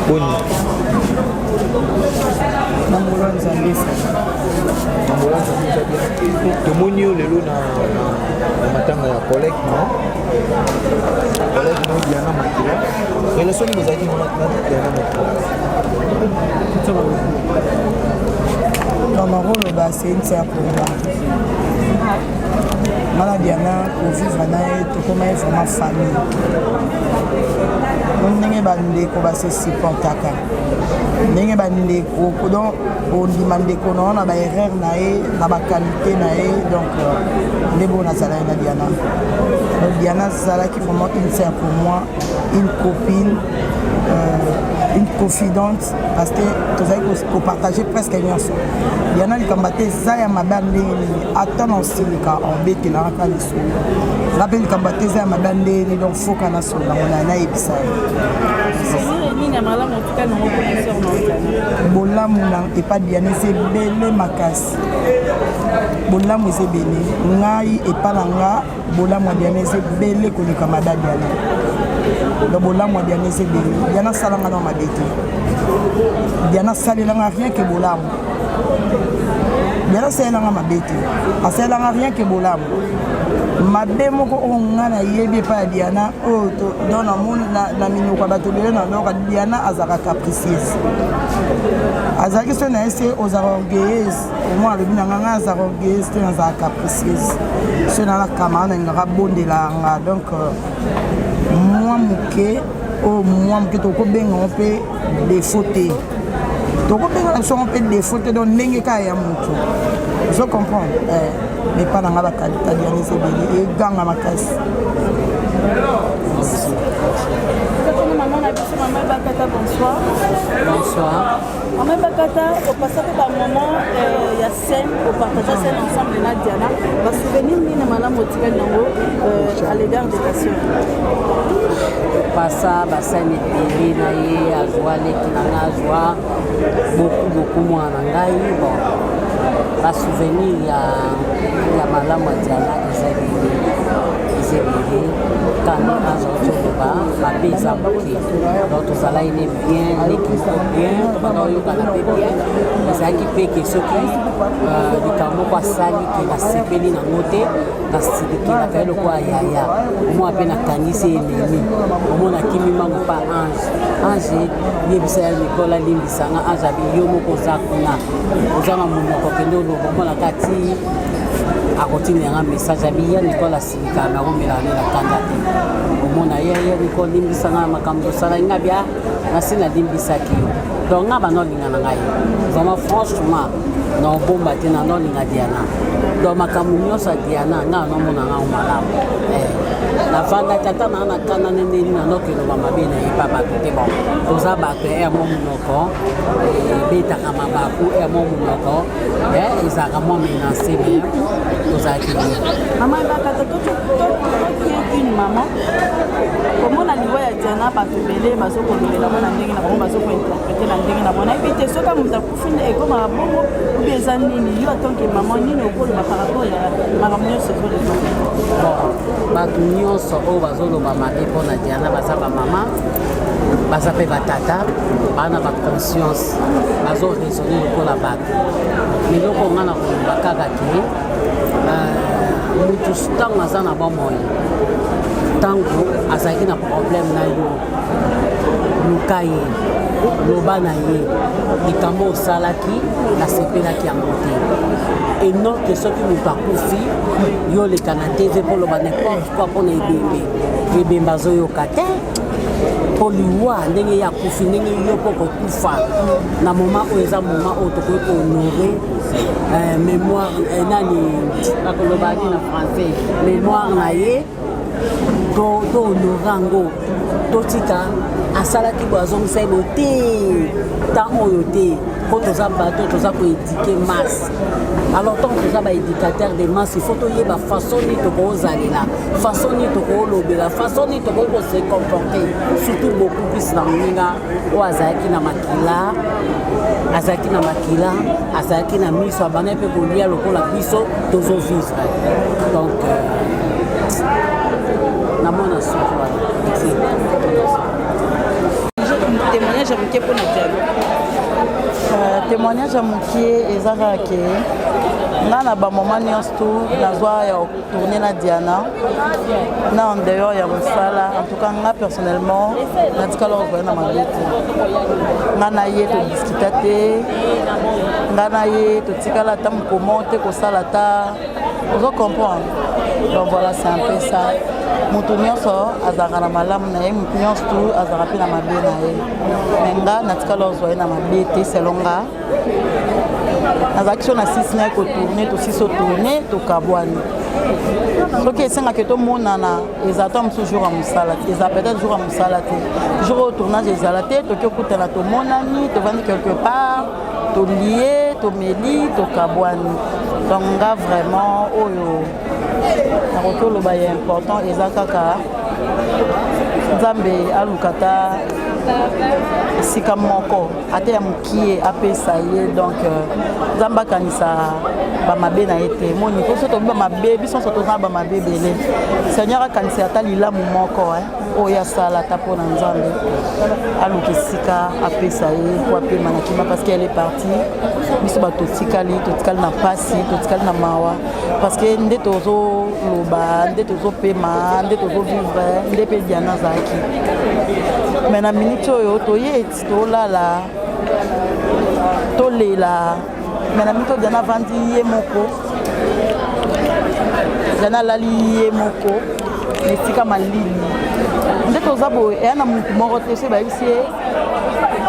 Boni. Nambolanza ndesa. Nambolanza ndesa bien. Tomoni yo lelo na matanga ya collègue non? Collègue no Diana Makila. Relation ni bozaki na Diana Makila. Dans mon rôle, c'est une sœur pour moi. Mala Diana, pour vivre tout comme elle est ma famille. On n'est pas bandeko ba se supportaka. N'est pas bandeko donc on demande qu'on a ba erreur nae, na ba qualité nae donc les bons azala na Diana. Donc Diana Zala qui vraiment une sœur pour moi, une copine. Une confidente parce que tu as qu'on partager presque rien ensemble. Il y en a qui combattent ça ya madame attends aussi les cas en bête qui n'a pas de sous. Rappelle qui combattent ça ya madame donc faut qu'on a sur la on a ébissa. Bola mouna et pas bien c'est belé makas. Bola mou c'est belé. Ngai et pas nanga bola mou bien c'est belé qu'on est comme madame Diana. Donc bola moi Diana c'est belé. Diana salanga dans ma bête. Diana salanga rien que bola. Diana salanga ma bête. A salanga rien que bola. Ma bête moko ongana yebi pa Diana o dans le monde na minu kwa batolele na donc Diana azaka capricieuse. Azaki se na ese aux orgueilleuses. Au moins le binanga azaka orgueilleuse te azaka capricieuse. Ce na la kamana ngara bondela nga donc moi muke o moi muke to ko benga on peut défauter. Donc on peut défauter donc ndenge ka ya mutu. Je comprends. Mais pas dans la qualité de c'est bien et ganga makasi. Bonsoir. Bonsoir. Maman Bakata, au passage d'un moment, il y a scène, au partage scène ensemble de Diana. Va souvenir ni Namala Motika Nango à l'égard de ta soeur. Passa, Bassan et Pili, à joie, les Kinana, joie, beaucoup moins en Angaï. Bon, pas souvenir, il y a Mala Diana, ils étaient quand ma paysan donc tout ça là il est bien l'équipe bien pendant le canapé bien mais ça qui fait que ceux qui du camo pas sali qui va sepeli na moté parce que la fait le quoi yaya moi peine à tanisi ennemi moi na kimi mango pas ange yebisa Nicolas limbisanga ange abi yo moko zakuna ozama munoko kendo lo moi na kati a continuer un message à bien Nicolas Silika na romela na kanda au monde ailleurs Nicolas limbisanga makambo sala ngabia na sina limbisaki donc ngaba no linga na ngai vraiment franchement non bomba tena no linga Diana donc makambo nyosa Diana nga no mona nga malamu la vanda tata na kana nene na no ke no mama bina e papa te bon toza ba ke e mo munoko e beta kama ba ku e mo munoko ezaka mo menacer mais toza ki maman Bakata une maman comment la niveau ya Diana ba tubele bazo ko lobela mona ndenge na bomba bazo ko interpréter na ndenge na mona ebite soka muta kufunda e comme bongo ou bien zanini yo tant que maman nini okolo ba par rapport ya makamyo se zo le bon bato nyonso oyo bazoloba mabe mpona Diana baza bamama baza mpe batata bana baconscience bazoraisonne lokola bato miloko nga na koloba kaka ke mutu ntango aza na bomoi ntango azalaki na problème na yo luka ye loba na ye likambo osalaki nasepelaki yango te enon ke soki moto akufi yo leka na tv mpo loba n'importe quoi mpona ebembe azoyoka te mpo liwa ndenge ye akufi ndenge yo mpo kokufa na moma oyo eza moma oyo tokoki kohonore mémoire nani bakolobaki na français mémoire na ye to honore yango totika asalaki bo azongisa ebo te ntango oyo te mpo toza bato toza koédike masse alors tant toza baéducateur de masse il faut toyeba façon nini tokozalela façon nini tokolobela façon nini tokoki kose comporter surtout beaucoup plus na moninga oyo azalaki na makila azalaki na miso abanda mpe kolia lokola biso tozovivre donc namona suki wana témoignage ya moke mpona Diana? Témoignage ya moke eza kaka ke nga na bamoma nyonso tu nazwa ya tourner na Diana na en dehors ya mosala. En tout cas nga personnellement natikala kozwaya na mabe te, nga na ye todiscuta te, nga na ye totikala ata mokomo te kosala ta ozo comprendre. Donc voilà, c'est un peu ça. Moto nyonso azalaka na malamu na ye, moto nyonso tu azalaka mpe na mabe na ye, me nga natikala kozwa ye na mabe te selon nga. Nazalaki so na 6 na ye kotourne tosisi otourne tokabwani soki esengaki tomonana eza to mosusu jour ya mosala te, eza peut-être jour ya mosala te, jour oyo tournage ezala te, toki okutana tomonani tovandi quelque part tolie tomeli tokabwani. Donc nga vraiment oyo nakoki oloba ya important eza kaka Nzambe alukata esika moko ate ya mokie apesa ye. Donc Nzambe akanisa bamabe na ye te moni mpo so tobi bamabe biso nyonso toza na bamabe ebele. Seigneur akanisa ata lilamu moko oyo asala ata mpo na Nzambe aluka esika apesa ye mpo apema na kima parce qu'elle est partie. Biso bato totikali na pasi totikali na mawa parce que nde tozoloba nde tozopema nde tozovivre nde mpe Diana azalaki. Mais na minute oyo toye eti tolala tolela, mais na minute oyo Diana avandi ye moko, Diana alali ye moko na esika malili nde toza boye eya na motu moko te so bayebisi ye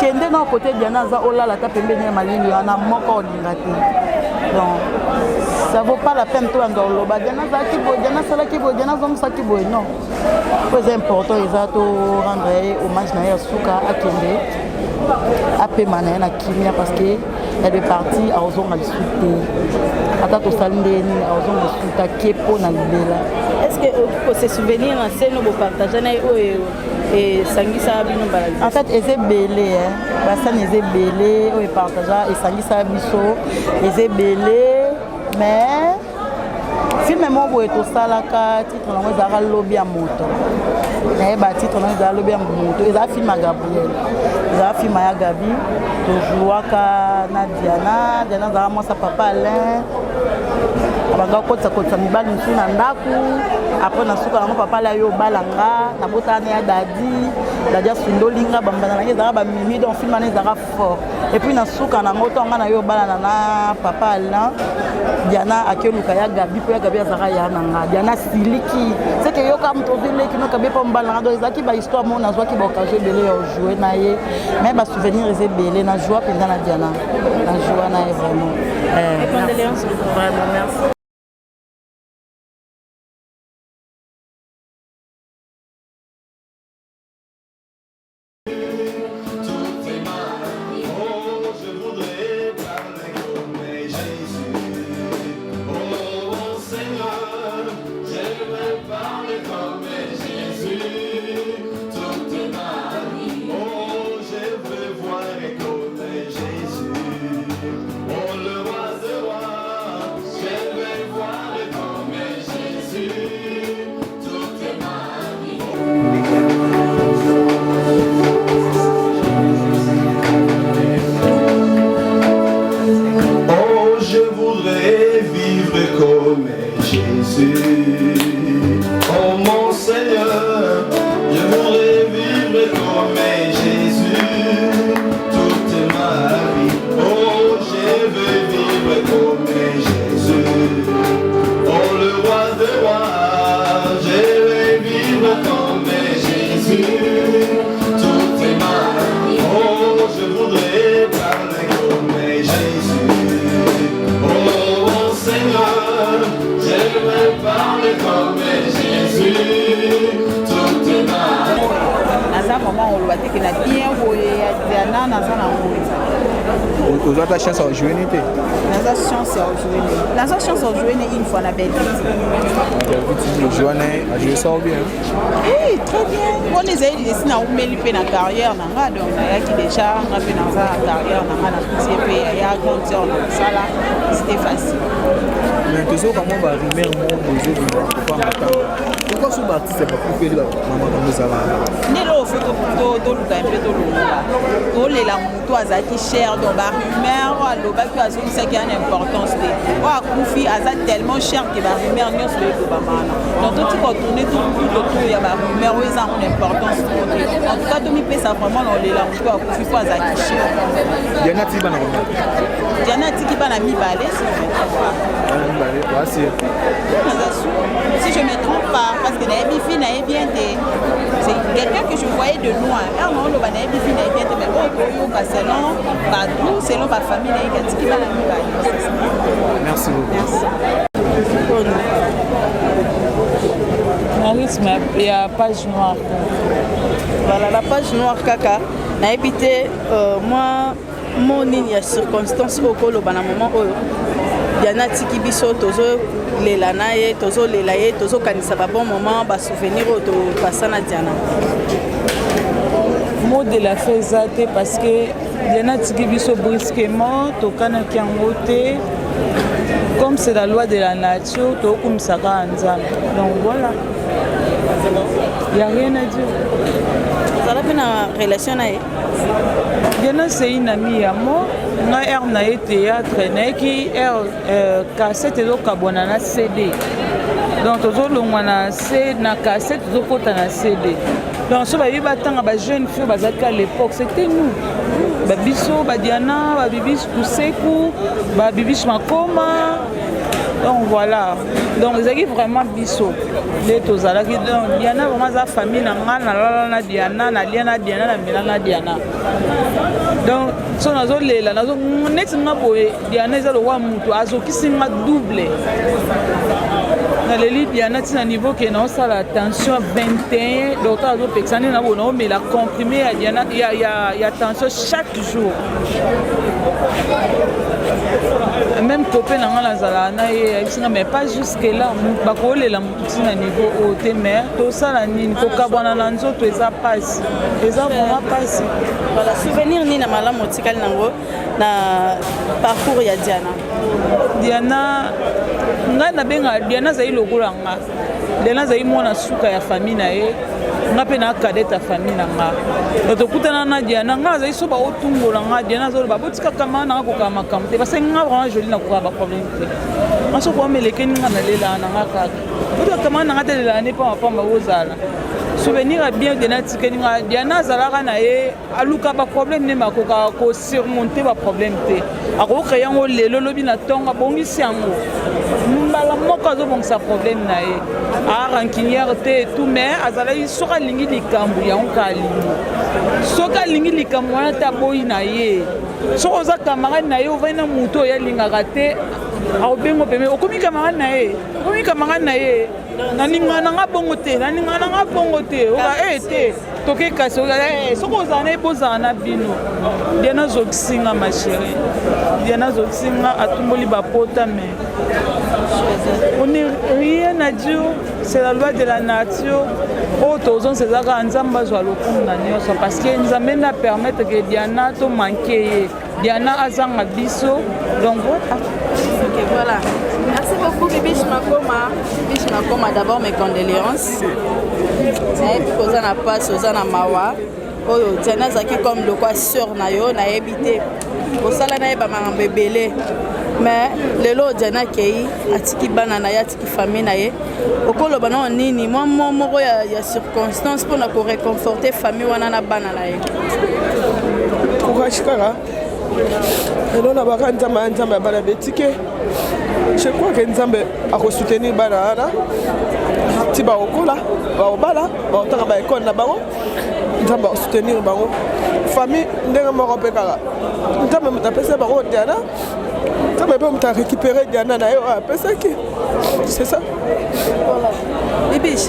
kende na kote Diana aza olala ata pembeni ya malili wana moko olinga te. Donc ça vaut pas la peine to anda oloba Diana azalaki boye, Diana asalaki boye, Diana azomisaki boye. Non, po eza important eza to rendre ye hommage na ye ya suka akende apema na ye na kimia parce que elle est partie azonga lisusu te ata tosali ndeni azonga lisusu te ake mpo na libela. Est-ce que vous se souvenir na scène vous partagez na oyo esangisa bino mbala? En fait eza ebele basani eza ebele oyo epartaga esangisa biso eza ebele, mais filme moko boye tosalaka titre nango ezalaka lobi ya moto nayeba titre nango ezala lobi ya moto, ezala filme ya Gabriel, ezala filme ya Gabi tozwwaka na Diana azalaka mwasa papa Alain abanga kokotisa mibali mosusu na ndako apres na suka nango papa Alain yo obalanga nabotana ya dadi asundolinga bambana nange ezalaka bamimi. Donc filme wana ezalaka fort et puis na suka nango tonga na yo obalana na papa Alain Diana akeluka ya Gabi mpo ya Gabi azalaka ya nanga Diana siliki seke yoka moto ozileki no Gabi mpo mbalanga. Donc ezalaki bahisttoire mo nazwaki baoccasion ebele ya ojoue na ye, mais basouvenir eza ebele na joie mpenza na Diana na joie na ye vraiment. Vraiment merci. Vous avez la chance de jouer n'était. La chance de jouer une fois la belle. Jouer a joué ça bien. Oui, très bien. On les a dit ici na umelipe na carrière na nga donc yaki déjà ngapi na za carrière na nga na PCP ya concert na sala c'était facile. Mais toujours comment va rimer mon besoin de pas m'attendre. Pourquoi ce artiste est pas plus fait là maman comme ça là. Nelo faut tout le temps les moto azaki cher donc ba rumeur aloba ki azongisa ki une importance te o akufi aza tellement cher que ba rumeur nyonso eloba mana donc tout ko tourner tout ya ba rumeur o eza une importance en tout cas to mi pesa vraiment la moto akufi po azaki cher Diana tiba na rumeur Diana tiki bana mibale si je me trompe pas parce que naebi fi naebi bien c'est quelqu'un que je voyais de loin non le bana naebi fi naebi bien mais oyoka selon nous selon ma famille naebi tiki bana mibale. Merci beaucoup. Merci. Marisme, il y a page noire. Voilà, la page noire kaka na habité moi mon ligne ya circonstance okolo bana moment oyo Diana tiki biso tozo lela na ye tozo lela ye tozo kanisa ba bon moment ba souvenir to pasana Diana. Mot de la faisate parce que Diana tiki biso brusquement to kana kiango te comme c'est la loi de la nature to comme ça nzambe. Donc voilà. Il n'y a rien à dire. Ça a une relation avec Diana, c'est une amie à moi. Na na théâtre, na qui cassette do kabona na CD. Donc toujours le na CD na cassette do kota na CD. Donc so ba batanga ba jeune fille bazaka à l'époque, c'était nous. Ba biso ba Diana, ba Bibiche Kuseku, ba Bibiche Makoma. Donc voilà. Donc ils ont vraiment biso. Les tozala qui donc Diana vraiment sa famille na na Diana na Diana na Milana Diana. Donc so nazo lela nazo net na boye Diana za lo wa mutu azo kisinga double. Na leli Diana tina niveau que na sala tension 21 docteur azo pexani na bono mais la comprimé à Diana il y a tension chaque jour. Même copain na zala na ye mais pas jusque là ba ko lela mutu na niveau haut mais to sala nini ko kabana na nzoto eza passe eza vraiment passe. Voilà, souvenir ni na malamu tikali nango na parcours ya Diana. Diana nga na benga Diana zai lokola nga. Diana zai mona suka ya famille na ye. Nga pe na cadette ya famille na nga. To kutana na Diana nga zai so ba otungola nga Diana zo ba botika kama na ko kama kamte parce que nga vraiment joli na ko ba problème te. Maso ko meleke nga na lela na nga ka. Botika kama na nga lela ne pa pa ozala. Souvenir à bien de Diana Zalaka nae aluka ba problème ne makoka ko surmonter ba problème te ako créer ngo lelo lobi na tonga bongisi yango mbala moko zo bongisa problème nae a rancunière te tout mais azala soka lingi likambu ya onkali soka lingi likambu na ta boyi na ye soko za camarade na ye ovena muto ya linga kate a obengo peme okomi camarade na ye naninga nga bongo te oka te toke kasi soko ozana ebozana bino Diana zokisinga ma chérie Diana zokisinga atumboli bapota mais on n'est rien à dire c'est la loi de la nature autozon sezaka nzamba zwa lokumu na nyonso parce que nzambe na permettre que Diana to manquer Diana azanga biso donc voilà. Ok, voilà. Merci beaucoup Bibiche Makoma. Bibiche Makoma, d'abord mes condoléances. C'est pour ça na passe aux na mawa. Oh, Diana zaki comme de quoi sœur na yo na habité. Pour ça là na ba mambebele. Mais lelo Diana kei atiki bana na ya atiki famille na ye. Okolo bana nini moi moko ya circonstance pour na ko réconforter famille wana na bana na ye. Kokashikara. Et là, baka nzamba bana betike. Je crois que nzambe a soutenir bana ana. Ti ba okola, ba obala, ba otaka ba école na bango. Nzamba soutenir bango. Famille ndenga moko pekala. Nzamba mutapesa bango Diana. Nzamba pe muta récupérer Diana na yo apesa ki. C'est ça. Voilà. Bibiche.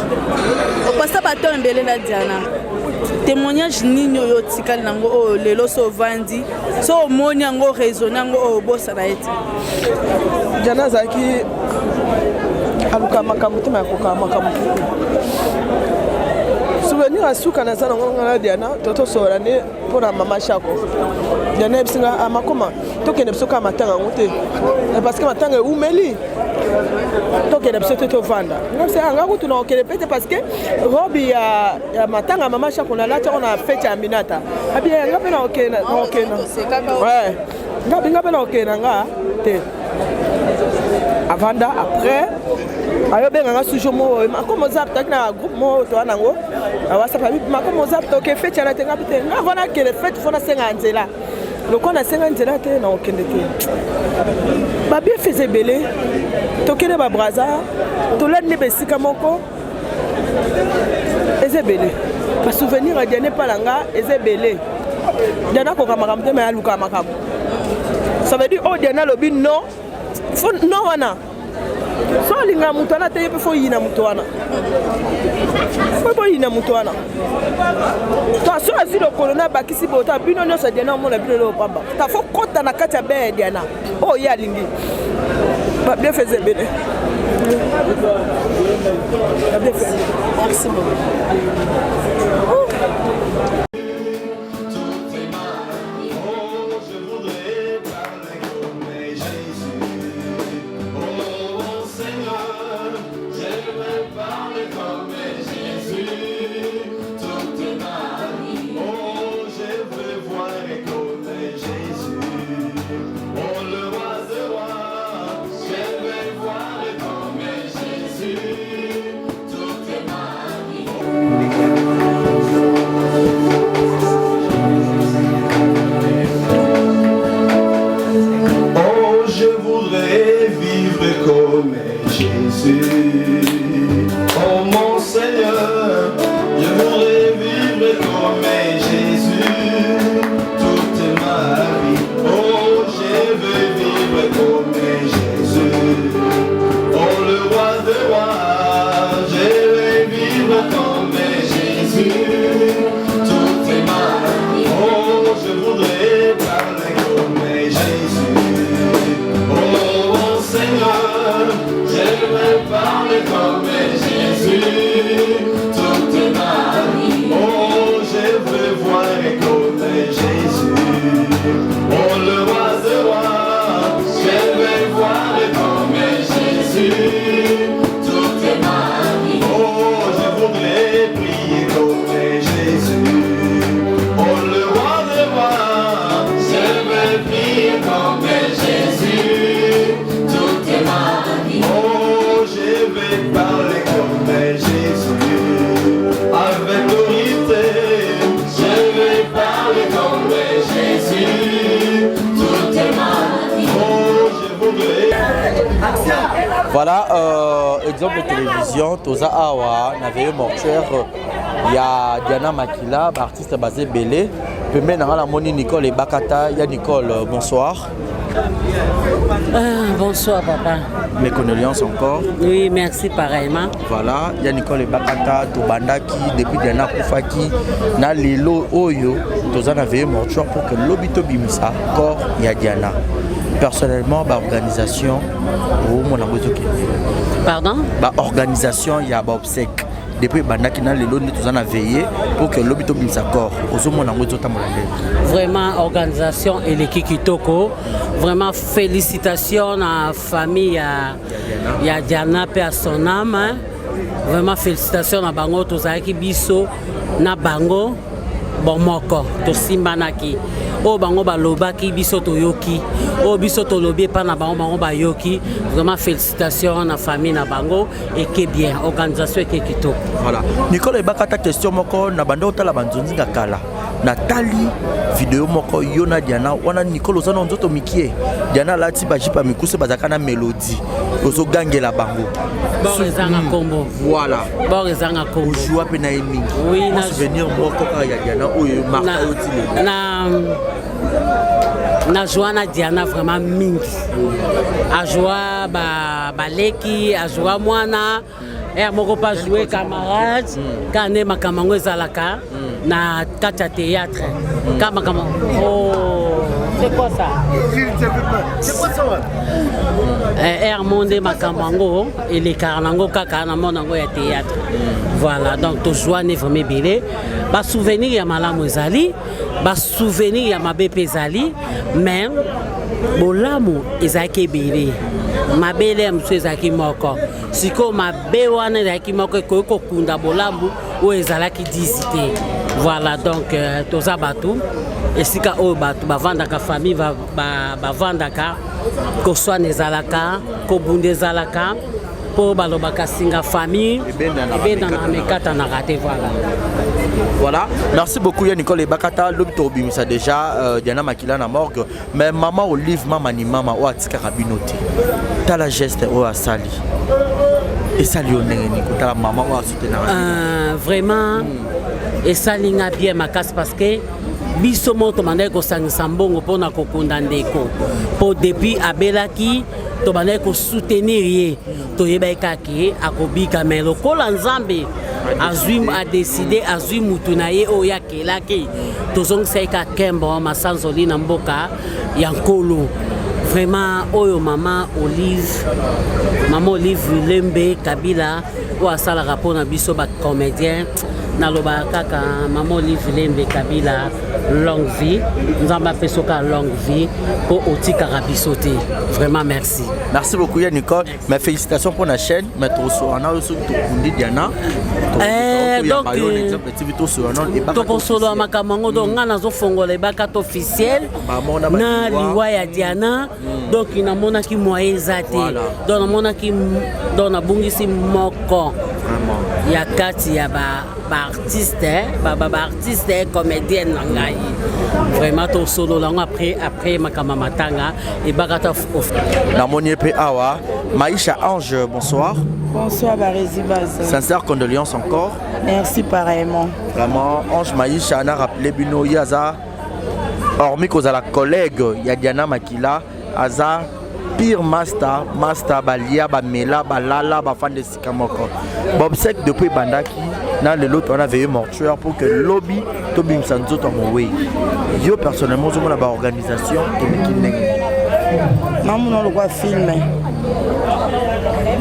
O passa ba tombele na Diana. Témoignage nini yo tikali nango o lelo so vandi so moni yango raisonner yango o bossa na eti Diana zaki aluka makambo te makoka makambo souvenir asuka na sana ngona Diana toto sorane pour la maman chako Diana bisinga amakoma tokende bisoka matanga ngote parce que matanga umeli tokende biso te tovanda nga kutuna okende pete parce que robi ya matanga mama chaque on a là on a fête ya minata abi nga pe na okenda nga pe na okenda nga te avanda après ayobenga nga sujo mo comme zap tak na groupe mo to anango awasa pa ma comme zap to ke fête ya tenga pete nga vona ke le fête fona senga nzela loko na senga nzela te na okende te ba bien faisait belé tokende ba braza to la ne besika moko eze belé ba souvenir a diane palanga eze belé diana ko kamaka mtema ya luka makabu ça veut dire oh diana lobi non fo non wana so linga mutana te pe fo yina mutwana fo yina mutwana to so asi lo kolona bakisi bota bino nyosa diana mo na bino lo pamba ta fo kota na kati ya be diana oh ya lingi ba bien faisait belé Merci beaucoup. Oh mon Seigneur, je voudrais vivre comme Jésus toute ma vie. Oh, je veux vivre comme Jésus. Oh, le roi de rois, je veux vivre comme Jésus toute ma vie. Oh, je voudrais parler comme Jésus. Oh mon Seigneur, je veux parler comme Jésus toute ma vie. Oh, je veux voir comme Jésus. Oh, le roi de rois, je veux voir comme Jésus toute ma vie. Oh, je voudrais prier comme Jésus. Oh, le roi de rois, je veux prier comme Jésus toute ma vie. Oh, je vais parler comme Jésus, avec autorité. Je vais parler comme Jésus toute ma vie. Oh, je voudrais. Voilà, exemple de télévision, Toza Awa, Naveye Mortuaire, il y a Diana Makila, artiste basé Belé. Puis maintenant, la moni Nicole et Bakata. Il y a Nicole, bonsoir. Bonsoir papa. Mes condoléances encore. Oui, merci pareillement. Voilà, il y a Nicole et Bakata, Tobandaki, depuis Diana Koufaki, na Lelo Oyo, Toza Naveye Mortuaire pour que l'obito bimisa, corps, il y a Diana. Personnellement, organisation, pardon? Organisation, il y a obsèque. Depuis Bandaki na Lelo, nous avons veillé pour que l'obito bimisa corps. Vraiment, organisation et l'équipe Kitoko. Vraiment, félicitations à la famille, il y a Diana et à son âme. Vraiment, félicitations à Bango, Tozaki Biso, na Bango, Bomoko, Tosimbanaki. O Bango Balobaki, Biso Toyoki, O Biso Tolobi, Pana Bango Bayoki. Vraiment, félicitations à la famille, na Bango, et qui est bien, organisation et qui est Kitoko. Voilà. Nicolas Bakata, question moko, na Bando Tala Banzoni Gakala. Nathalie vidéo moko yona Diana wana Nicole ozana nzoto mikie Diana lati bajipa mikuse bazakana mélodie ozo gangela bango Borizanga Kombo. Voilà Borizanga Kombo. Joua pe na mingi. Oui, na souvenir moko ka ya Diana oyo marka yotile. Na Joana Diana vraiment mingi. A joie baleki, a joie mwana. Et moko pas jouer camarade, quand ne makamango ezalaka na kati ya théâtre. Kama oh, c'est quoi ça? C'est quoi ça? Hermonde makamango et les carnango kaka na monango ya théâtre. Voilà, donc to joie ne vraiment belé. Ba souvenir ya malamu ezali souvenir ya mabe pezali mais bolamu ezaki ebele mabele ya mosusu ezalaki moko sikoyo mabe wana ezalaki moko ekoki kokunda bolamu oyo ezalaki disi te. Voilà donc toza bato esika oyo bato bavandaka famille bavandaka koswana ezalaka kobunda ezalaka mpo balobaka singa famille ebendana mekatanaka te. Voilà, merci beaucoup Nicole Bakata. L'obito bimisa déjà Diana Makila na morgue, mais maman Olive mama ni mama o atika kabinote. Ta la geste o asali. Et sali onenge ni kota maman o soutenir. Vraiment et sali nga bien makasi parce que biso moto mandai ko sangisa mbongo pona ko konda ndeko. Po depuis abelaki to bandai ko soutenir ye. To yebaka ki akobika mais lokola nzambe Azwim a décidé Azwim mutunaye oya kelaki tozong saika kembo masanzoli na mboka yankolo vraiment oyo maman Olive Lembe Kabila o asala rapport na biso ba comédien na loba kaka maman Olive Lembe Kabila longue vie nzamba pesoka longue vie pour otika rabisoté. Vraiment merci. Merci beaucoup Nicole. Mes félicitations pour la chaîne. Mais on a aussi tout Diana. Donc tokosolo makamango donc nga nazo fongola bakato officiel na liwa ya Diana donc inamonaki moyen zate donc namonaki donc nabungisi moko ya kati ya ba artiste comédienne ngai vraiment to solo lango après makama matanga et bakato na monier pe awa Maïcha Ange, bonsoir. Bonsoir Barési Baz. Sincère condoléances encore. Merci pareillement. Vraiment, Ange Maïcha a rappelé Bino Yaza, hormis qu'on a la collègue Diana Makila, Aza, pire master Balia, Bamela, Balala, Bafan de Sikamoko. Bob Sek depuis Bandaki, dans le lot on a veillé mortuaire pour que le lobby Tobim Sanzo Tomoway. Yo personnellement, je suis organisation Maman le voit filmer.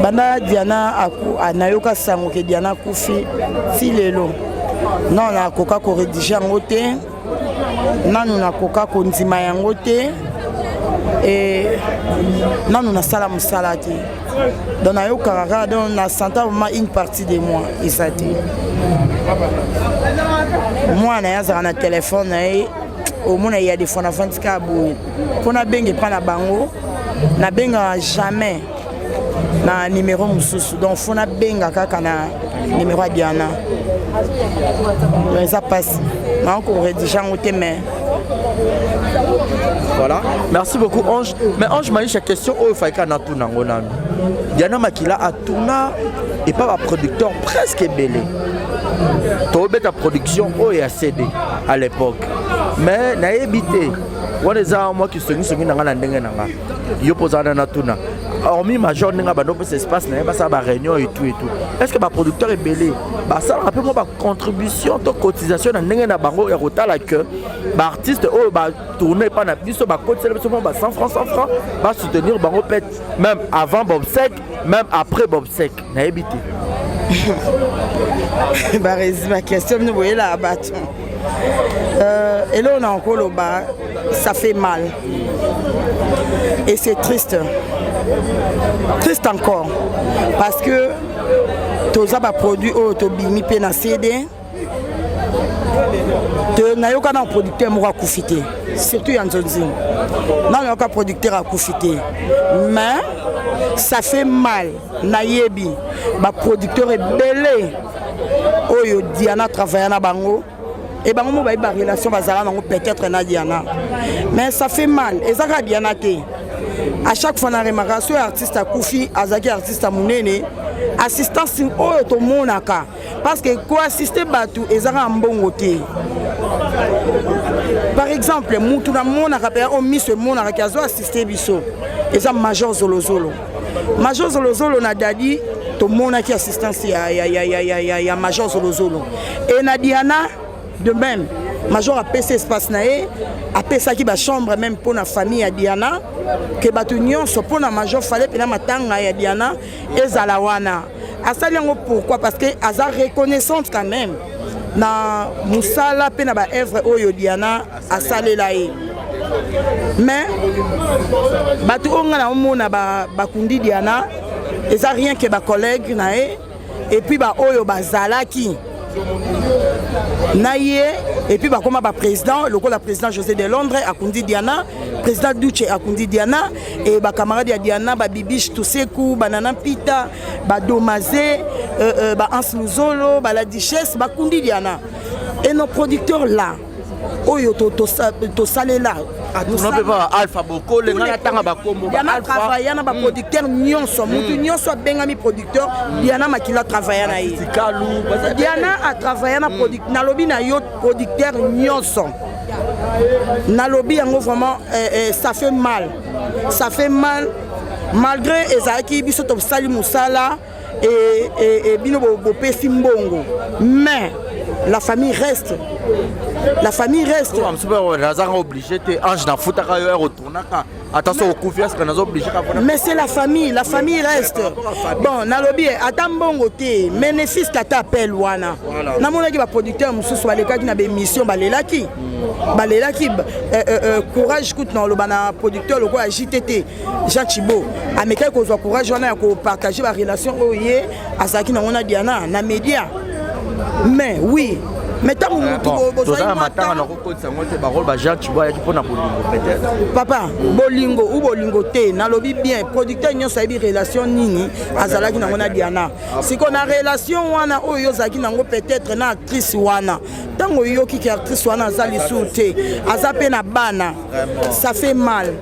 Banda Diana anayoka sango ke Diana kufi filelo. Non na koka ko rédiger yango te. Nanu na koka ko ndima yango te. Et nanu na sala musala te. Donc nayoka kaka donc na senta vraiment une partie de moi isati. Moi na yaza na téléphone au monde il y a des fonds d'affaires boui. Pour na bengue pas na bango, na benga jamais na numéro mususu. Donc faut na benga kaka na numéro Diana. Ça passe. Na encore rédiger en mais voilà. Merci beaucoup Ange. Mais Ange m'a dit cette question au faika na tout nangonan. Diana Makila a tourna et pas un producteur presque belé. Tobé ta production au et a cédé à l'époque. Mais na évité. On est à moi qui se dit dans la ndenge nanga. Yo posana na tuna. Hormis major n'enga ba donc cet espace n'a pas ça ba réunion et tout. Est-ce que ba producteur est belé? Ba ça rappelle moi ba contribution to cotisation na ndenge na bango et rotala que ba artiste oh ba tourner pas na biso ba cotisation ba 100 francs ba soutenir bango pète même avant Bob Sek, même après Bob Sek. Na évité. Bah ma question nous voyez là bâton. Et là on a encore le bas, ça fait mal. Et c'est triste. Triste encore. Parce que tous les produits autobimi pena CD. Na yoka na producteur mo kufité. Surtout en Zonzi. Na yoka producteur a kufité. Mais ça fait mal. Na yebi ba producteur est belé. Oyo Diana travaille na bango. Et ben on va y avoir relation peut-être na Diana. Mais ça fait mal. Et ça va Diana te. À chaque fois on a remarqué sur artiste à Koufi, Azaki artiste à Mounene, assistance au to monaka. Parce que quoi assister batu et ça en bon côté. Par exemple, mutu na monaka pe on mis ce monaka qui a assisté biso. Et ça Major Zolozolo. Major Zolozolo na dadi to monaki assistance ya Major Zolozolo. Et na Diana de même, Major a PC espace naé, a PC qui ba chambre même pour la famille à Diana, que batunion so pour la Major fallait pena matanga ya Diana et Zalawana. A ça pourquoi parce que Azar reconnaissante quand même. na musala pe na ba œuvre oyo Diana asalela ye. Mais bato onga na omona bakundi Diana eza rien que ba collègue na ye et puis ba oyo bazalaki na ye et puis bakoma ba président lokola président José de Londres akundi Diana, président Duce akundi Diana et ba camarade ya Diana ba Bibiche Tuseku, Banana Pita, ba Domazé, ba Ans Luzolo, ba la Duchesse bakundi Diana. Et nos producteurs là oyo to salela on peut pas Alpha Boko les ngana tanga bakombo Diana travailler na ba producteur nyonso mutu nyonso bengami producteur Diana makila travailler na ye Diana a travaillé na producteur na lobby na yo producteur nyonso na lobby yango vraiment ça fait mal malgré ezaki biso to sali musala et bino bo pesi mbongo mais la famille reste. La famille reste. Mais c'est la famille reste. Bon, nalobi atambongo te, mais ne fils tata appelle wana. Na mona ki ba producteur mususu baleka ki na be mission balelaki. Balelaki courage coûte na lobana producteur loko a JTT Jean Chibo. Ameka ko zo courage wana ko partager ba relation oye azaki na mona Diana na média. Mais oui, mais tant papa, bolingo ou bolingo te, na lobby bien, producteur nyo sa relation nini, azalaki na mona Diana. Si qu'on a relation wana oyo zaki nango peut-être na actrice wana. Tango yo ki actrice wana azali soute, azape na bana. Ça fait mal.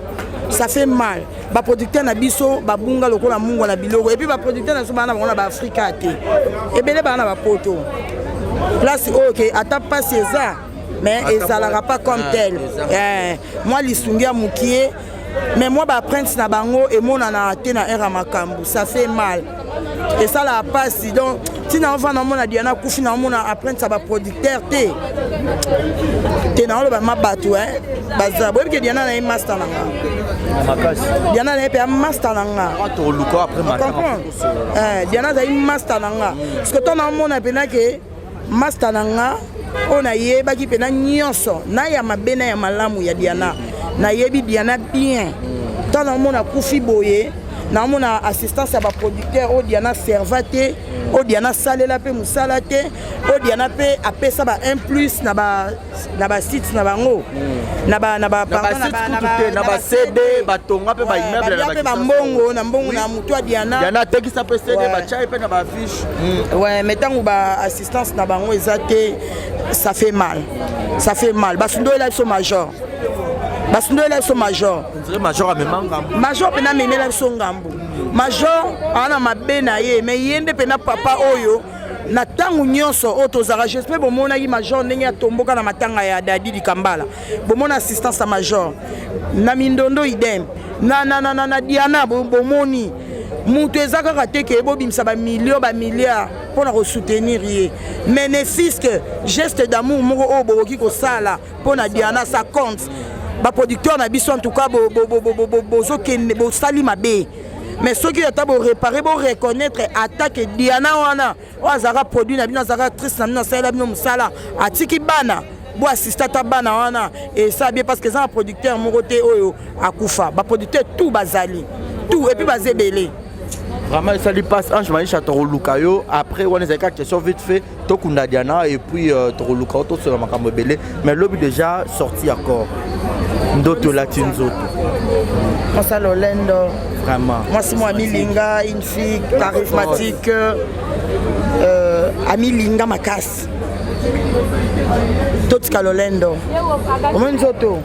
Ba producteur na biso ba bunga lokola mungu na biloko et puis ba producteur na so bana ba Afrika te. Ebele bana ba poto. Place OK, attends pas César, mais ça n'ira pas comme tel. Moi lisungia mukie, mais moi ba prince na bango et mon na te na era makambu, ça fait mal. Et ça la passe donc si na va na mona Diana kufi na mona apprendre ça ba producteur te. Te na lo ba mabatu baza bo que Diana na master nanga. Diana na pe master nanga. To luko après matin. Diana za master nanga. Parce que ton na mona pena que master nanga ona yebaki pena nyonso na ya mabena ya malamu ya Diana na yebi Diana bien tant on a kufi boye na mona assistance à ba producteur o Diana servate o Diana salela pe musala te o Diana pe apesa ba 1+ na ba site na bango na ba CD ba tonga pe ba immeuble na ba mbongo na mutu a Diana teki sa pe CD ba chai pe na ba fiche ouais mais tant ba assistance na bango ezate ça fait mal basundo ela so major major amemanga major pena memela so ngambo major ana mabena ye mais yende pena papa oyo na tangu nyonso otozara j'espère bomona yi major ndenge atomboka na matanga ya Dadi Dikambala bomona assistance à major na mindondo idem na Diana bomoni mutu ezaka te ke bobimisa ba millions ba milliards pour na soutenir ye mais ne fils que geste d'amour moko o boki ko sala pour na Diana ça compte ba producteur na biso en tout cas bozo kende bo sali mabe mais ceux qui étaient pour réparer pour reconnaître attaque Diana wana o azara produit na bino azara actrice na bino sala bino musala atiki bana bo assistant ta bana wana et ça bien parce que ça un producteur mon côté oyo akufa ba producteur tout bazali tout et puis bazebele vraiment ça lui passe Ange Maïcha Torolukayo après on est à question vite fait Tokunda Diana et puis Torolukayo tout sur la makambo belé mais l'objet déjà sorti encore d'autres latines autres moi ça Lolendo vraiment moi c'est moi Milinga une fille charismatique Ami Linga Makas tout ce Lolendo comment nzoto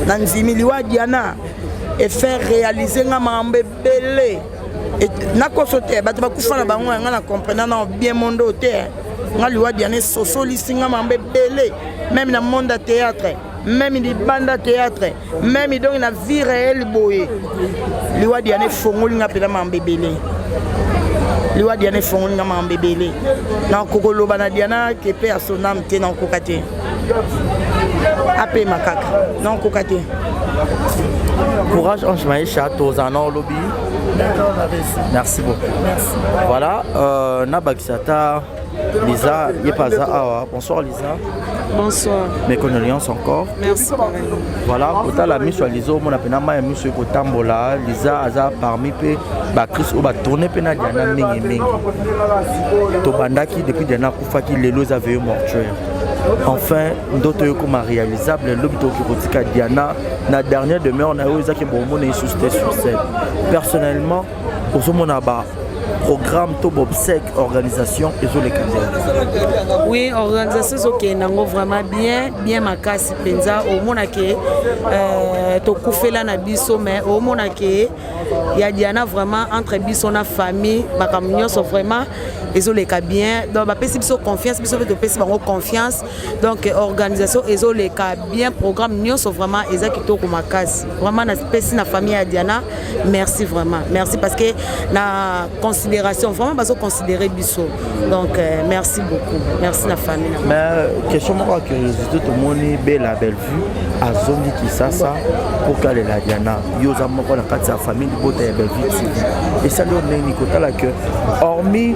Nanzimi liwa Diana et faire réaliser nga mambe belé et na kosote bato bakufa na bango nga na comprendre na bien monde hôtel nga liwa Diana soso lisinga mambe belé même na monde de théâtre même di banda théâtre même donc na vie réelle boye liwa Diana fongoli nga pela mambe belé liwa Diana fongoli nga mambe belé na kokolo bana Diana ke pe a son âme te na kokate apé makaka na kokate. Courage Ange Maïcha, Tozano Lobby. D'accord, merci beaucoup. Merci. Voilà, Nabaksata, Lisa, Yepaza Awa. Bonsoir Lisa. Bonsoir. Mes condoléances encore. Merci. Voilà, autant la mise sur Lisa, mon appel à mise sur Kotambola, Lisa Aza parmi peu, Chris Oba tourné pena Diana Mingi. Tobandaki depuis Diana Koufaki, les lois avaient mortuaire. Enfin, d'autres comme réalisable, l'objet qui est Diana, la dernière demeure, on a eu ça qui est bon, on est sur scène. Personnellement, pour ce moment, programme Tob Obsèque, organisation et sur les candidats. Oui, organisation qui est vraiment bien ma casse penza au monde que to koufela na biso mais au monde que il y a Diana vraiment entre biso na famille ba communion sont vraiment ils ont les cas bien donc ba pesi biso confiance biso fait pesi bango confiance donc organisation ils ont les cas bien programme nous sont vraiment exactement comme ma casse vraiment na pesi na famille à Diana merci vraiment merci parce que na considération vraiment parce que considérer biso donc merci beaucoup merci la famille mais question moi curiosité tout le monde belle vue à zone qui ça pour qu'elle la Diana yoza moko na kati ya famille bota ya belle vue et ça donne ni kota la que hormis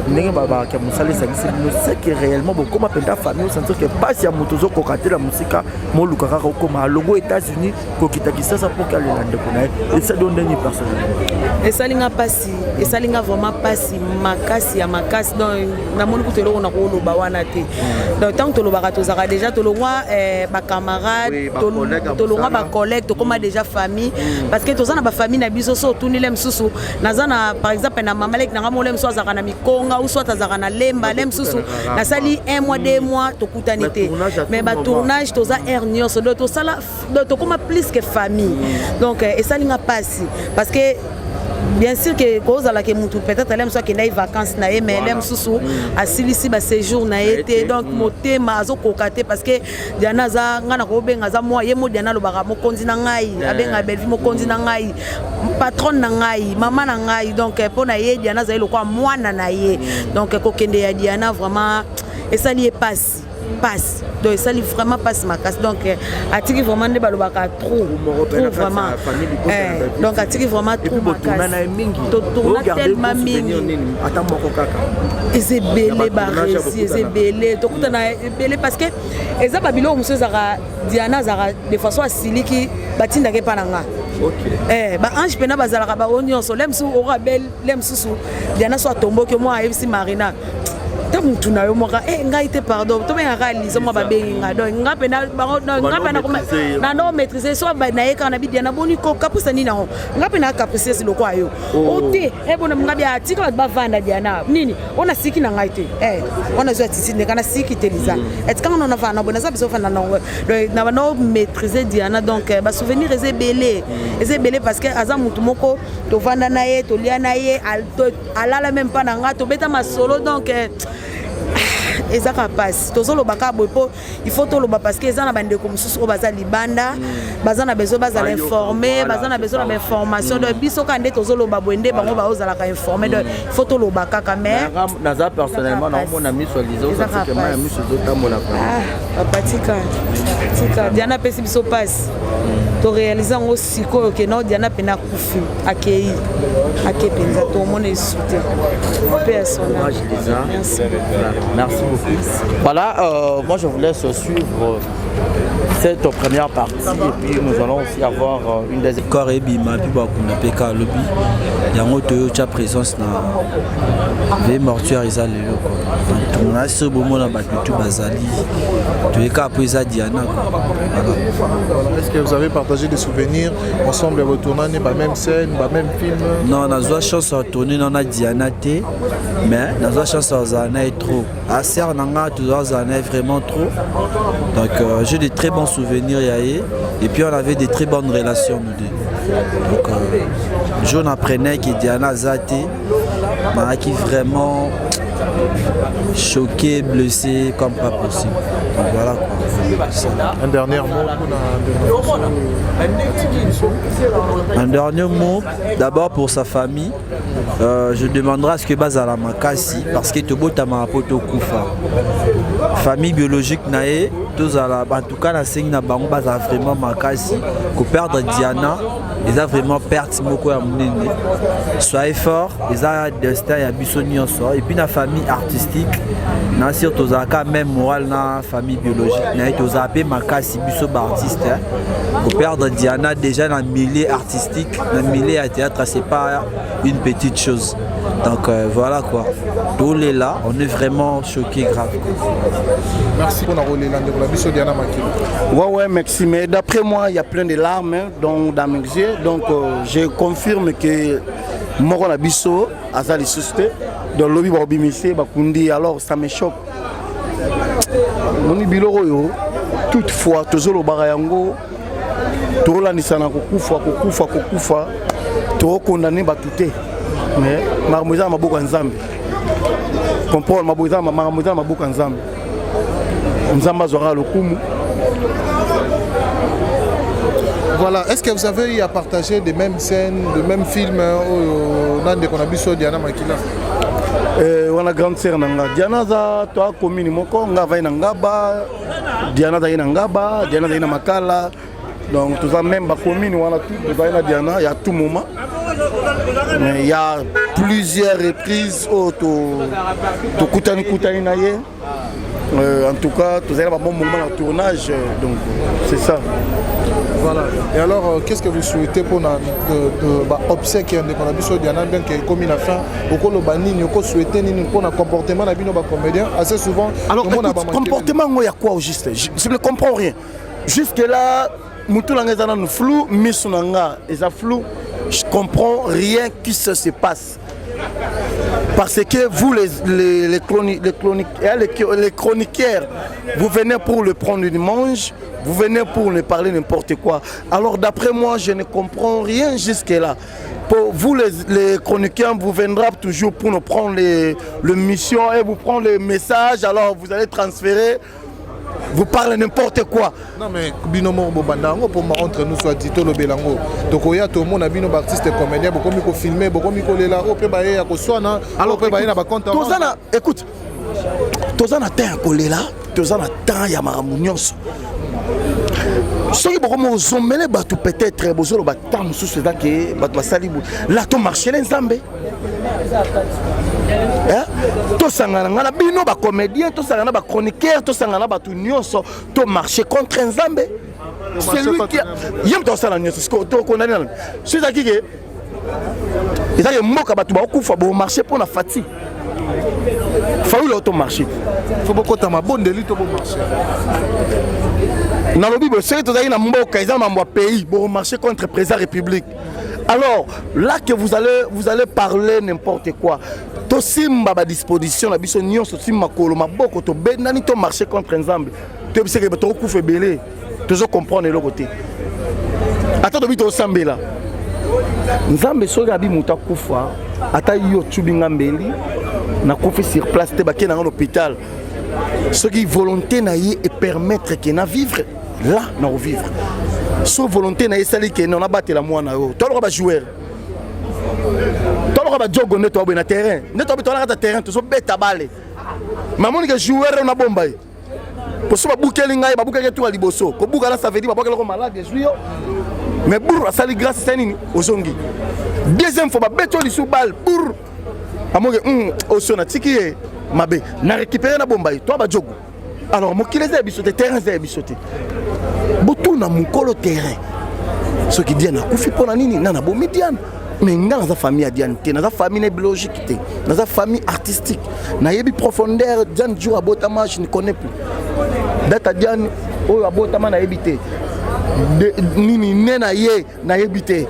ndenge baba ka musali sangisi no c'est que réellement beaucoup ma penda famille sentir que pas si amutozo kokate la musique mo lukaka ko ma longo États-Unis ko kitakisa ça pour qu'elle la ndeko et ça donne ni personnellement et ça linga passi et ça linga vraiment passi makasi ya makasi donc na moni kutelo na ko lo ba wana te donc tant que lo ba tozaka déjà to lo moi ba camarades to lo ba collègues to comme déjà famille parce que tozana ba famille na biso so tunile msusu nazana par exemple na mamalek na ngamo lem so azaka na mikonga ou soit azaka na lemba lem msusu na sali 1 mois 2 mois to kutanité mais ba tournage toza hernion so to sala to comme plus que famille donc et ça linga passi parce que bien sûr que cause à la que mutu peut-être elle aime soit qu'il y a vacances na mais elle aime sous asilisi ba séjour na été donc moté mazo kokate parce que Diana za ngana ko benga za moi yemo Diana lo baka mo konzi na ngai abenga belvi mo konzi na ngai patron na ngai maman na ngai donc pour na ye Diana za lo kwa mwana na ye donc ko kende ya Diana vraiment et ça lié passe donc ça lui vraiment passe ma casse donc atiki vraiment ne balobaka trop vraiment donc atiki vraiment trop ma casse to tourna tellement mingi ata moko kaka c'est belé baresi c'est belé to kutana belé parce que eza babilo muso zaka Diana zaka de façon asiliki batinda ke pananga OK ba ange pena bazalaka ba onyon so lemsu ora bel lemsusu Diana so tombo que moi FC Marina mutu na yo moka ngai te pardon to benga ka lizo mo ba benga do ngape na ngape na no maîtriser so ba na ye kana bi Diana boni ko kapusa ni na ho ngape na kapusa si loko ayo ote bona ngabe atika ba vanda Diana nini ona siki na ngai te ona zo titi ne kana siki te liza et quand on a vana bona ça biso fana na no maîtriser Diana donc ba souvenir est belé parce que aza mutu moko to vanda na ye to lia na ye alala même pas na nga to beta ma solo donc et ça passe tozo lo baka bopo il faut to lo ba parce que ça na bande comme sous o baza libanda baza na besoin baza informer baza na besoin na information de biso kande tozo lo ba bwende bango ba ozala ka informer de il faut to lo baka quand même naza personnellement na mon ami sur lizo ça que moi ami sur tambola patika Diana pesi biso passe to réaliser aussi que non Diana pena kufi akei penza to mon soutien personnage merci beaucoup. Voilà, moi je vous laisse suivre cette première partie et puis nous allons aussi avoir une deuxième. Corps et bima puis beaucoup na PK lobby. Yango to cha présence na ve mortuaire isa lelo ko. Donc on a ce moment na batutu bazali. Tu es capable ça Diana. Est-ce que vous avez partagé des souvenirs ensemble à votre tournage, pas même scène, pas même film? Non, on a eu chance de tourner dans la Diana T, mais on a eu chance de trop. À Serre, on a vraiment trop. Donc j'ai des très bons souvenirs et puis on avait des très bonnes relations nous deux. Donc je n'apprenais que Diana Zate m'a qui vraiment choqué, blessé comme pas possible. Donc voilà quoi. Un dernier mot. Un dernier mot, d'abord pour sa famille. Je demanderai à ce que Bazala Makasi, parce que tout le monde a Koufa. Famille biologique nae, en tout cas la signe n'a pas vraiment Makasi. Que perdre Diana, ils ont vraiment perdu beaucoup à mon. Soyez fort, ils ont un destin et un bisognon. Et puis la famille famille artistique na surtout zaka même moral na famille biologique na to zappé makasi biso ba artiste pour perdre Diana déjà dans le milieu artistique dans le milieu à théâtre c'est pas une petite chose donc voilà quoi tous les là on est vraiment choqués grave merci pour la biso Diana Makila. Ouais merci mais d'après moi il y a plein de larmes dans mes yeux donc je confirme que Moko na biso azali susté dans lobby ba obimisi ba kundi alors ça me choque moni biloko yo toutefois tozolo bara yango tolandisa na kokufa to condamner ba touté mais mamoza maboko nzambe comprendre mamoza maboko nzambe nzamba zora lokumu. Voilà, est-ce que vous avez eu à partager des mêmes scènes, des mêmes films dans des conabiso Diana Makila? On a grande sœur nanga Diana za toi commune moko nga vai ngaba Diana za ngaba Diana za makala donc tout ça même ba commune on a tout va na Diana il y a tout moment mais il y a plusieurs reprises to kutani na ye en tout cas tout ça un bon moment de tournage donc c'est ça. Voilà. Et alors, qu'est-ce que vous souhaitez pour obséquier de Konabiso Diana bien que comme il a fait au colo banini au souhaiter pour un comportement d'abino ba comédien assez souvent. Alors écoute, comportement il y a quoi au juste? Je ne comprends rien. Jusque là, mutu langa zana no flou, misunanga et ça flou. Je comprends rien qui se passe. Parce que vous les chroniqueurs, vous venez pour le prendre du mange, vous venez pour ne parler n'importe quoi. Alors d'après moi, je ne comprends rien jusque-là. Pour vous les chroniqueurs, vous viendrez toujours pour nous prendre les missions et vous prendre les messages, alors vous allez transférer. Vous parlez n'importe quoi. Non mais binomo bobandango pour entre nous soit dit le belango. Donc il y a tout le monde a bino artiste comédien beaucoup miko filmer beaucoup miko lela au pe ba ya ko swana alors pe ba na ba compte. Tozana écoute. Tozana temps kolela, tozana temps ya maramunyoso. Soki beaucoup mo zombele batu peut-être bozolo ba temps sous c'est que batu basali là to marcher les nzambe. To sangana ngana bino ba comédien to sangana ba chroniqueur to sangana ba tout nyonso to marcher contre Nzambe c'est lui qui yem to sala nyonso ce to condamné c'est ça qui que ils a moka ba tout ba kufa ba marcher pour na fati faut le auto marcher faut beaucoup ta ma bonne délit to marcher na lobi bo c'est to za na mboka ils a mambo pays pour marcher contre président république. Alors là que vous allez parler n'importe quoi. To simba ba disposition na biso nyonso simba kolo maboko to benani to marcher contre Nzambe. To biseke ba to kufa belé. To zo comprendre le côté. Ata to bito sambela. Nzambe so gabi muta kufa ata yo tubinga mbeli na kufa sur place te ba kena na l'hôpital. Ce qui volonté na y et permettre que na vivre là na vivre. Sauf volonté na esali que non abattre la moi na yo. To lo ba joueur. To lo ba jogo neto ba na terrain. Neto ba to na terrain to so beta balle. Mamoni que joueur na bomba. Pour so ba bukeli ngai ba bukeli to liboso. Ko buka na ça veut dire ba bukeli ko malade jouyo. Mais bourre sali grâce sanini ozongi. Deuxième fois ba beto li sous balle bourre. Amoge osona tiki mabe na récupérer na bomba. To ba jogo. Alors mo kileze bisote terrain ze bisote. Botou na mukolo terrain. Ce qui dit na kufi pona nini na bomi Diane. Mais dans la famille Diane, dans la famille biologique, dans la famille artistique, na yebi profondeur Diane joue à Botama, je ne connais plus. Data Diane o à Botama na yebité. Nini nena ye na yebité.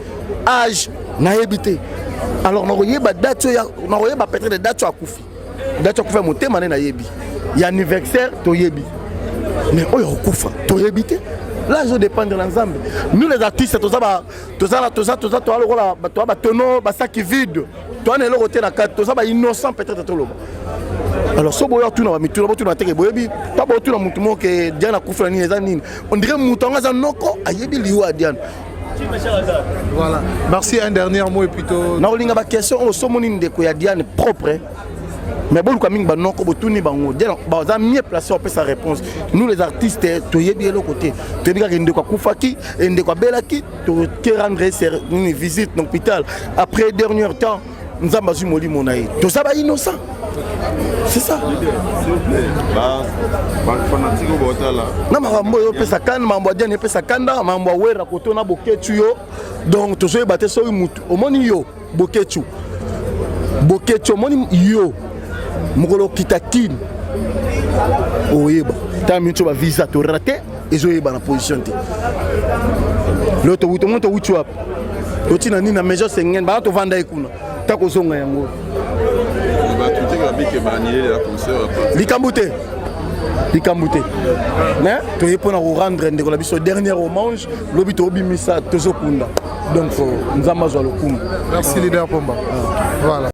Âge na yebité. Alors na yeba date na yeba peut-être des dates à kufi. Date à kufi motema na yebi. Il anniversaire to yebi. Mais oyo kufa to yebité. Là, je dépends de l'ensemble. Nous, les artistes, tout ça, sac vide. Toi, on est là, tout ça, innocent peut-être tout le monde. Alors, si vous avez tout le monde, on dirait que Diane. Voilà. Merci. Un dernier mot et plutôt. Non, il y a une question. Diane propre. Mais bon, comme nous avons mieux placé on peut sa réponse. Nous les artistes, tu es bien l'autre côté. Tu es bien de quoi Koufaki, de quoi Belaki, tu rendre une visite dans l'hôpital. Après dernier temps, nous avons eu mon monaï. Tout ça va innocent. c'est ça na makambo oyo opesa kanda makambo ya diane epesa kanda makambo ya wera koto na boketu yo donc tozoyeba te soki mutu omoni yo boketu omoni yo mokolo okita kini oyeba tala minutio bavisa torate ezoyeba na position te lelo tomoni towuti wapi totina nini na maison sengene bana tovanda ye kuna ta kozonga yango likambo te mais toye mpona korendre ndeko na biso dernière hommage lobi tobimisa tozokunda donc nzambe azwa lokumu. Merci leader Pomba. Voilà.